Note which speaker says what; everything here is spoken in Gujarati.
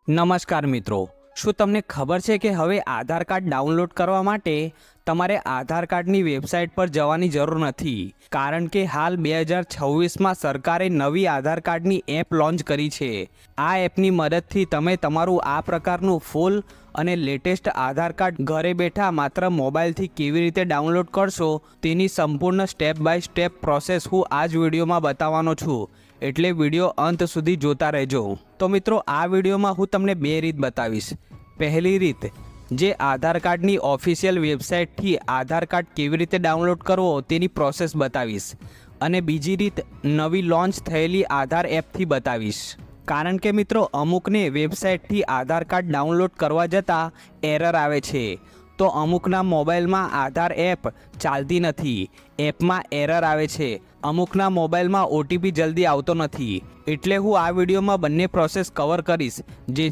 Speaker 1: નમસ્કાર મિત્રો, શું તમને ખબર છે કે હવે આધાર કાર્ડ ડાઉનલોડ કરવા માટે તમારે આધાર કાર્ડની વેબસાઇટ પર જવાની જરૂર નથી, કારણ કે હાલ 2026માં સરકારે નવી આધાર કાર્ડની એપ લોન્ચ કરી છે। આ એપની મદદથી તમે તમારું આ પ્રકારનું ફૂલ અને લેટેસ્ટ આધાર કાર્ડ ઘરે બેઠા માત્ર મોબાઈલથી કેવી રીતે ડાઉનલોડ કરશો તેની સંપૂર્ણ સ્ટેપ બાય સ્ટેપ પ્રોસેસ હું આ જ વિડીયોમાં બતાવવાનો છું, એટલે વિડીયો અંત સુધી જોતા રહેજો। તો મિત્રો, આ વિડીયોમાં હું તમને બે રીત બતાવીશ। પહેલી રીત, જે આધાર કાર્ડની ઓફિશિયલ વેબસાઇટથી આધાર કાર્ડ કેવી રીતે ડાઉનલોડ કરવો તેની પ્રોસેસ બતાવીશ, અને બીજી રીત નવી લોન્ચ થયેલી આધાર એપથી બતાવીશ। કારણ કે મિત્રો, અમુકને વેબસાઇટથી આધાર કાર્ડ ડાઉનલોડ કરવા જતાં એરર આવે છે, તો અમુકના મોબાઈલમાં આધાર એપ ચાલતી નથી, એપમાં એરર આવે છે, અમુકના મોબાઈલમાં OTP જલ્દી આવતો નથી। એટલે હું આ વિડીયોમાં બંને પ્રોસેસ કવર કરીશ, જે